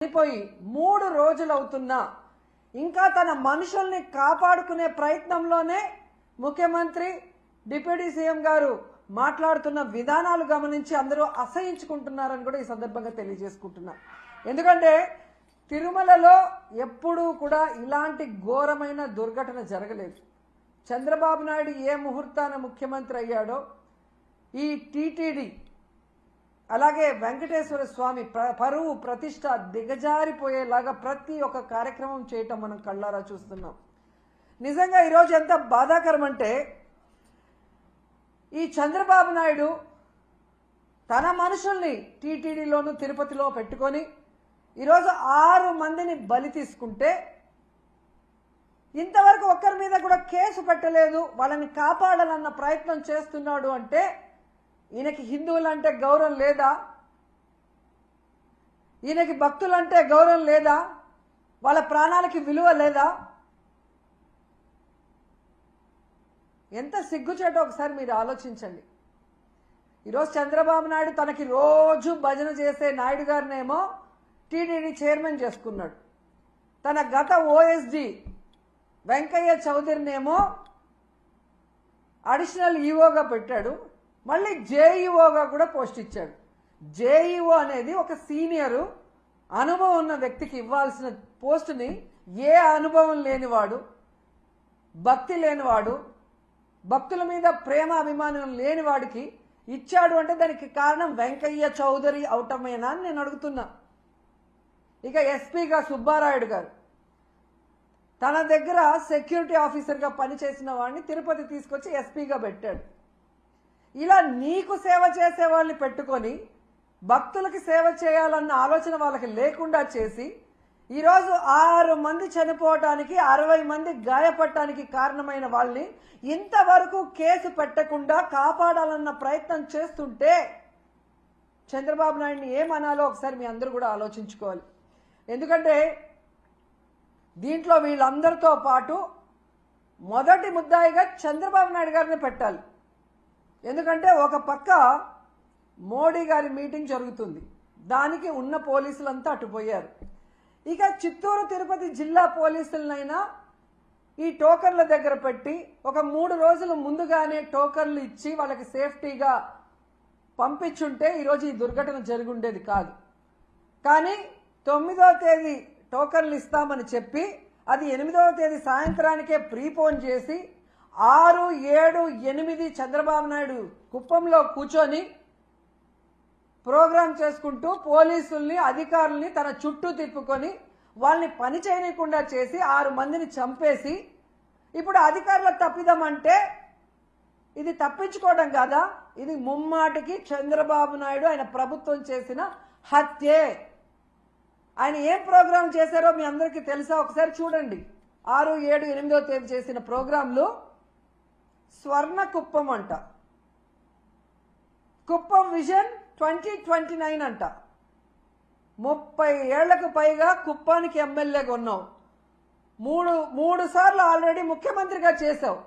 చనిపోయి 3 రోజులు అవుతున్నా ఇంకా తన మనుషుల్ని కాపాడుకునే ప్రయత్నంలోనే ముఖ్యమంత్రి డిప్యూటీ సీఎం గారు మాట్లాడుతున్న విధానాలు గమనించి అందరూ అసహించుకుంటున్నారని కూడా ఈ సందర్భంగా తెలియజేసుకుంటున్నా. ఎందుకంటే తిరుమలలో ఎప్పుడూ కూడా ఇలాంటి ఘోరమైన దుర్ఘటన జరగలేదు. చంద్రబాబు నాయుడు ఏ ముహూర్తాన ముఖ్యమంత్రి అయ్యాడో ఈ టీటీడీ అలాగే వెంకటేశ్వర స్వామి పరువు ప్రతిష్ట దిగజారిపోయేలాగా ప్రతి ఒక్క కార్యక్రమం చేయటం మనం కళ్ళారా చూస్తున్నాం. నిజంగా ఈరోజు ఎంత బాధాకరం అంటే ఈ చంద్రబాబు నాయుడు తన మనుషుల్ని టీటీడీలోను తిరుపతిలో పెట్టుకొని ఈరోజు 6 మందిని బలి తీసుకుంటే ఇంతవరకు ఒక్కరి మీద కూడా కేసు పెట్టలేదు, వాళ్ళని కాపాడాలన్న ప్రయత్నం చేస్తున్నాడు అంటే ఈయనకి హిందువులంటే గౌరవం లేదా? ఈయనకి భక్తులంటే గౌరవం లేదా? వాళ్ళ ప్రాణాలకి విలువ లేదా? ఎంత సిగ్గుచేటో ఒకసారి మీరు ఆలోచించండి. ఈరోజు చంద్రబాబు నాయుడు తనకి రోజు భజన చేసే నాయుడు గారినేమో టీటీడీ చైర్మన్ చేసుకున్నాడు. తన గత ఓఎస్డి వెంకయ్య చౌదరినేమో అడిషనల్ ఈఓగా పెట్టాడు. మళ్ళీ జేఈఓగా కూడా పోస్ట్ ఇచ్చాడు. జేఈఓ అనేది ఒక సీనియరు అనుభవం ఉన్న వ్యక్తికి ఇవ్వాల్సిన పోస్టుని ఏ అనుభవం లేనివాడు, భక్తి లేనివాడు, భక్తుల మీద ప్రేమ అభిమానం లేనివాడికి ఇచ్చాడు అంటే దానికి కారణం వెంకయ్య చౌదరి అవటమేనా అని నేను అడుగుతున్నా. ఇక ఎస్పీగా సుబ్బారాయుడు గారు తన దగ్గర సెక్యూరిటీ ఆఫీసర్గా పనిచేసిన వాడిని తిరుపతి తీసుకొచ్చి ఎస్పీగా పెట్టాడు. ఇలా నీకు సేవ చేసే వాళ్ళని పెట్టుకొని భక్తులకి సేవ చేయాలన్న ఆలోచన వాళ్ళకి లేకుండా చేసి ఈరోజు 6 మంది చనిపోవటానికి 60 మంది గాయపడటానికి కారణమైన వాళ్ళని ఇంతవరకు కేసు పెట్టకుండా కాపాడాలన్న ప్రయత్నం చేస్తుంటే చంద్రబాబు నాయుడిని ఏమనాలో ఒకసారి మీ అందరూ కూడా ఆలోచించుకోవాలి. ఎందుకంటే దీంట్లో వీళ్ళందరితో పాటు మొదటి ముద్దాయిగా చంద్రబాబు నాయుడు గారిని పెట్టాలి. ఎందుకంటే ఒక పక్క మోడీ గారి మీటింగ్ జరుగుతుంది, దానికి ఉన్న పోలీసులంతా అటుపోయారు. ఇక చిత్తూరు తిరుపతి జిల్లా పోలీసులనైనా ఈ టోకన్ల దగ్గర పెట్టి ఒక 3 రోజులు ముందుగానే టోకన్లు ఇచ్చి వాళ్ళకి సేఫ్టీగా పంపించుంటే ఈరోజు ఈ దుర్ఘటన జరిగి ఉండేది కాదు. కానీ 9వ తేదీ టోకన్లు ఇస్తామని చెప్పి అది 8వ తేదీ సాయంత్రానికే ప్రీపోన్ చేసి 6, 7, 8 చంద్రబాబు నాయుడు కుప్పంలో కూర్చొని ప్రోగ్రాం చేసుకుంటూ పోలీసుల్ని అధికారుల్ని తన చుట్టూ తిప్పుకొని వాళ్ళని పని చేయకుండా చేసి 6 మందిని చంపేసి ఇప్పుడు అధికారుల తప్పిదమంటే ఇది తప్పించుకోవడం కాదా? ఇది ముమ్మాటికి చంద్రబాబు నాయుడు ఆయన ప్రభుత్వం చేసిన హత్యే. ఆయన ఏం ప్రోగ్రాం చేశారో మీ అందరికీ తెలుసా? ఒకసారి చూడండి. 6, 7, 8వ తేదీ చేసిన ప్రోగ్రాంలు స్వర్ణ కుప్పం అంట, కుప్పం విజన్ 2029 అంట. 30 ఏళ్లకు పైగా కుప్పానికి ఎమ్మెల్యేగా ఉన్నావు, మూడు సార్లు ఆల్రెడీ ముఖ్యమంత్రిగా చేశావు.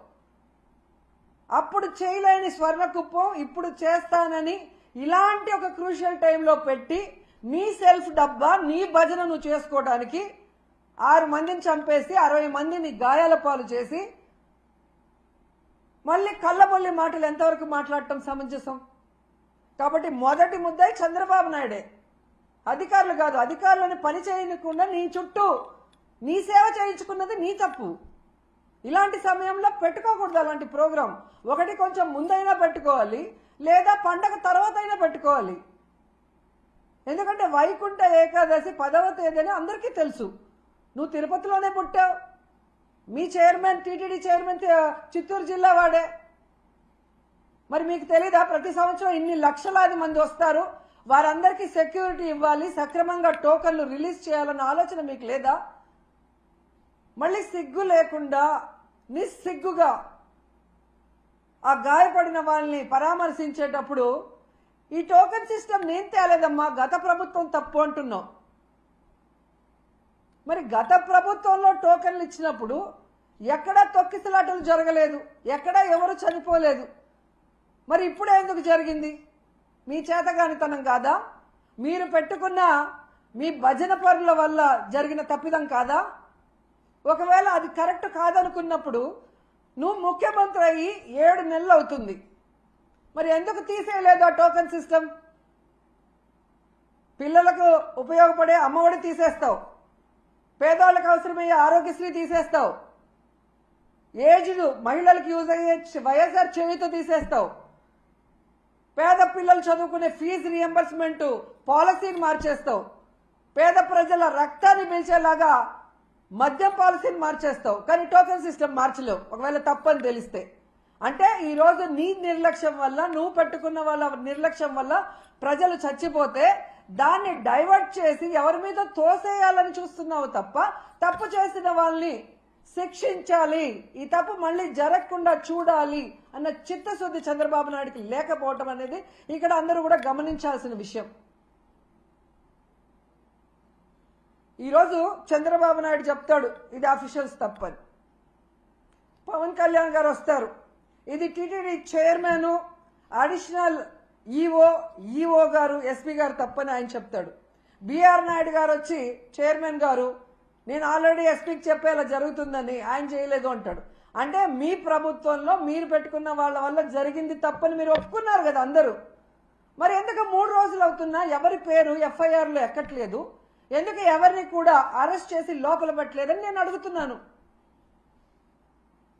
అప్పుడు చేయలేని స్వర్ణ కుప్పం ఇప్పుడు చేస్తానని ఇలాంటి ఒక క్రూషియల్ టైంలో పెట్టి నీ సెల్ఫ్ డబ్బా నీ భజన నువ్వు చేసుకోవడానికి 6 మందిని చంపేసి 60 మందిని గాయాల పాలు చేసి మళ్ళీ కళ్ళబొల్లి మాటలు ఎంతవరకు మాట్లాడటం సమంజసం? కాబట్టి మొదటి ముద్దాయి చంద్రబాబు నాయుడే, అధికారులు కాదు. అధికారులను పని చేయకుండా నీ చుట్టూ నీ సేవ చేయించుకున్నది నీ తప్పు. ఇలాంటి సమయంలో పెట్టుకోకూడదు అలాంటి ప్రోగ్రాం. ఒకటి కొంచెం ముందైనా పెట్టుకోవాలి, లేదా పండగ తర్వాత అయినా పెట్టుకోవాలి. ఎందుకంటే వైకుంఠ ఏకాదశి 10వ తేదీ అని అందరికీ తెలుసు. నువ్వు తిరుపతిలోనే పుట్టావు, మీ చైర్మన్ టీటీడీ చైర్మన్ చిత్తూరు జిల్లా వాడే. మరి మీకు తెలీదా? ప్రతి సంవత్సరం ఇన్ని లక్షలాది మంది వస్తారు, వారందరికీ సెక్యూరిటీ ఇవ్వాలి, సక్రమంగా టోకన్లు రిలీజ్ చేయాలన్న ఆలోచన మీకు లేదా? మళ్ళీ సిగ్గు లేకుండా నిస్సిగ్గుగా ఆ గాయపడిన వాళ్ళని పరామర్శించేటప్పుడు ఈ టోకెన్ సిస్టమ్ నేను తేలేదమ్మా, గత ప్రభుత్వం తప్పు అంటున్నావు. మరి గత ప్రభుత్వంలో టోకెన్లు ఇచ్చినప్పుడు ఎక్కడా తొక్కిసలాటలు జరగలేదు, ఎక్కడా ఎవరు చనిపోలేదు. మరి ఇప్పుడే ఎందుకు జరిగింది? మీ చేతగానితనం కాదా? మీరు పెట్టుకున్న మీ భజన పరుల వల్ల జరిగిన తప్పిదం కాదా? ఒకవేళ అది కరెక్ట్ కాదనుకున్నప్పుడు నువ్వు ముఖ్యమంత్రి అయ్యి 7 నెలలు అవుతుంది, మరి ఎందుకు తీసేయలేదు ఆ టోకెన్ సిస్టమ్? పిల్లలకు ఉపయోగపడే అమ్మఒడి తీసేస్తావు, పేదవాళ్ళకి అవసరమయ్యే ఆరోగ్యశ్రీ తీసేస్తావు, ఏజ్డ్ మహిళలకు యూజ్ అయ్యే వైఎస్ఆర్ చేయుత తీసేస్తావు, పేద పిల్లలు చదువుకునే ఫీజు రియంబర్స్మెంట్ పాలసీని మార్చేస్తావు, పేద ప్రజల రక్తాన్ని పీల్చేలాగా మద్యం పాలసీని మార్చేస్తావు, కానీ టోకెన్ సిస్టమ్ మార్చలేవు ఒకవేళ తప్పని తెలిస్తే. అంటే ఈరోజు నీ నిర్లక్ష్యం వల్ల, నువ్వు పెట్టుకున్న వాళ్ళ నిర్లక్ష్యం వల్ల ప్రజలు చచ్చిపోతే దాన్ని డైవర్ట్ చేసి ఎవరి మీద తోసేయాలని చూస్తున్నావు తప్ప తప్పు చేసిన వాళ్ళని శిక్షించాలి, ఈ తప్పు మళ్ళీ జరగకుండా చూడాలి అన్న చిత్తశుద్ధి చంద్రబాబు నాయుడికి లేకపోవటం అనేది ఇక్కడ అందరూ కూడా గమనించాల్సిన విషయం. ఈరోజు చంద్రబాబు నాయుడు చెప్తాడు ఇది అఫీషియల్స్ తప్పని, పవన్ కళ్యాణ్ గారు వస్తారు ఇది టీటీడీ చైర్మన్ అడిషనల్ ఈఓ గారు ఎస్పీ గారు తప్పని ఆయన చెప్తాడు. బిఆర్ నాయుడు గారు వచ్చి చైర్మన్ గారు నేను ఆల్రెడీ ఎస్పీకి చెప్పేలా జరుగుతుందని ఆయన చేయలేదు అంటాడు. అంటే మీ ప్రభుత్వంలో మీరు పెట్టుకున్న వాళ్ళ వల్ల జరిగింది తప్పని మీరు ఒప్పుకున్నారు కదా అందరూ. మరి ఎందుకు 3 రోజులు అవుతున్నా ఎవరి పేరు ఎఫ్ఐఆర్లో ఎక్కట్లేదు, ఎందుకు ఎవరిని కూడా అరెస్ట్ చేసి లోపల పెట్టలేదని నేను అడుగుతున్నాను.